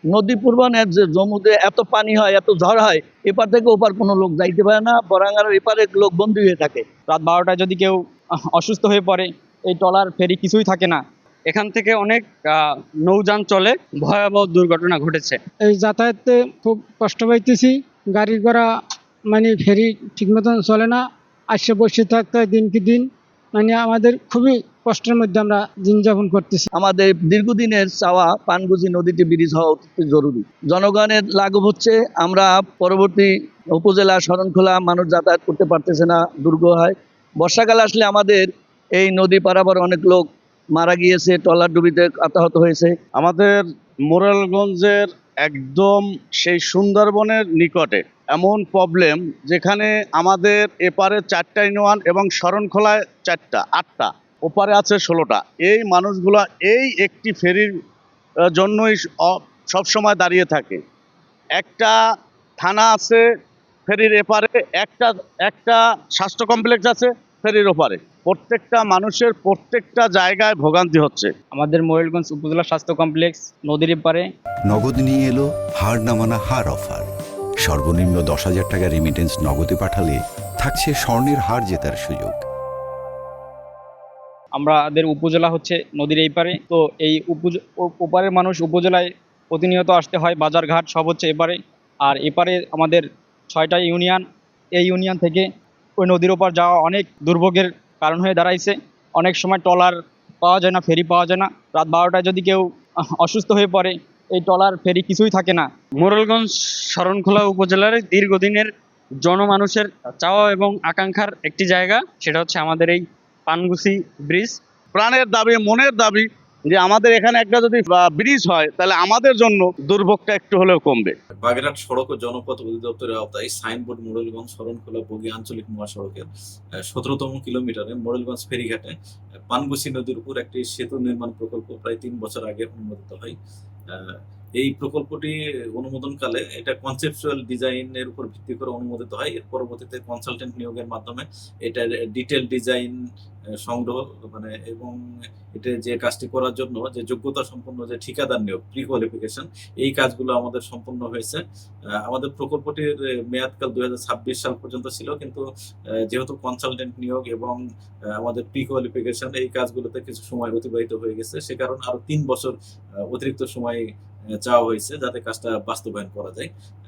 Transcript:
নদী পূর্বানের যে জমুতে এত পানি হয়, এত ঝড় হয়, এপার থেকে ওপার কোনো লোক যাইতে পারে না। বরাঙ্গার এপারে লোক বন্দী হয়ে থাকে। রাত 12টায় যদি কেউ অসুস্থ হয়ে পড়ে, এই ট্রলার ফেরি কিছুই থাকে না। এখান থেকে অনেক নৌযান চলে, ভয়াবহ দুর্ঘটনা ঘটেছে। এই যাতায়াতে খুব কষ্ট পাইতেছি। গাড়ি ঘোড়া মানে ফেরি ঠিক মতন চলে না, আসে বসে থাকতে হয় দিন কি দিন। মানে আমাদের খুবই কষ্টের মধ্যে আমরা দিন যাপন করতেছি। আমাদের দীর্ঘদিনের চাওয়া পানগুজি নদীতে ব্রিজ হওয়া অত্যন্ত জরুরি। জনগণের লাঘব হচ্ছে, আমরা পরবর্তী উপজেলা শরণখোলা মানুষ যাতায়াত করতে পারতেছে না, দুর্গ হয়। বর্ষাকাল আসলে আমাদের এই নদী পারাপার অনেক লোক মারা গিয়েছে, ট্রলার ডুবিতে আহত হয়েছে। আমাদের মোরেলগঞ্জের একদম সেই সুন্দরবনের নিকটে এমন প্রবলেম, যেখানে আমাদের এপারে 4টা ইউনিয়ন এবং শরণখোলায় 4টা, 8টা, ওপারে আছে 16টা। এই মানুষগুলো এই একটি ফেরির জন্যই সবসময় দাঁড়িয়ে থাকে। একটা থানা আছে ফেরির এপারে, একটা স্বাস্থ্য কমপ্লেক্স আছে ফেরির ওপারে। প্রত্যেকটা মানুষের প্রত্যেকটা জায়গায় ভোগান্তি হচ্ছে। আমাদের মোরেলগঞ্জ উপজেলা স্বাস্থ্য কমপ্লেক্স নদীর এপারে। নগদ নিয়ে এলো হার নামানা হার অফার। সর্বনিম্ন 10,000 টাকা রেমিটেন্স নগদে পাঠালে থাকছে স্বর্ণের হার জেতার সুযোগ। আমাদের উপজেলা হচ্ছে নদীর এই পারে, তো এই ওপারের মানুষ উপজেলায় প্রতিনিয়ত আসতে হয়, বাজারঘাট সব হচ্ছে এপারে। আর এপারে আমাদের 6টা ইউনিয়ন, এই ইউনিয়ন থেকে ওই নদীর ওপার যাওয়া অনেক দুর্ভোগের কারণ হয়ে দাঁড়াইছে। অনেক সময় ট্রলার পাওয়া যায় না, ফেরি পাওয়া যায় না। রাত 12টায় যদি কেউ অসুস্থ হয়ে পড়ে, এই ট্রলার ফেরি কিছুই থাকে না। মোরেলগঞ্জ শরণখোলা উপজেলার দীর্ঘদিনের জনমানুষের চাওয়া এবং আকাঙ্ক্ষার একটি জায়গা, সেটা হচ্ছে আমাদের এই পানগুছি ব্রিজ। প্রাণের দাবি, মনের দাবি যে আমাদের এখানে একটা যদি ব্রিজ হয়, তাহলে আমাদের জন্য দুর্ভোগটা একটু হলেও কমবে। বাগেরহাট সড়ক ও জনপথ অধিদপ্তরের আওতায় সাইনবোর্ড মোরেলগঞ্জ শরণখোলা বগি আঞ্চলিক মহাসড়কের 17তম কিলোমিটারে মোরেলগঞ্জ ফেরিঘাটে পানগুছি নদীর উপর একটি সেতু নির্মাণ প্রকল্প প্রায় 3 বছর আগে অনুমোদিত হয়। এই প্রকল্পটি অনুমোদনকালে এটা কনসেপচুয়াল ডিজাইনের উপর ভিত্তি করে অনুমোদিত হয়। এর পরবর্তীতে কনসালটেন্ট নিয়োগের মাধ্যমে এটার ডিটেল ডিজাইন সংগ্রহ এবং এটা যে কাজটি করার জন্য যে যোগ্যতা সম্পন্ন যে ঠিকাদার নিয়োগ, প্রি কোয়ালিফিকেশন, এই কাজগুলো আমাদের সম্পন্ন হয়েছে। আমাদের প্রকল্পটির মেয়াদকাল 2026 সাল পর্যন্ত ছিল, কিন্তু যেহেতু কনসালটেন্ট নিয়োগ এবং আমাদের প্রি কোয়ালিফিকেশন এই কাজগুলোতে কিছু সময় অতিবাহিত হয়ে গেছে, সে কারণে আরো 3 বছর অতিরিক্ত সময় চাওয়া হয়েছে যাতে কাজটা বাস্তবায়ন করা যায়।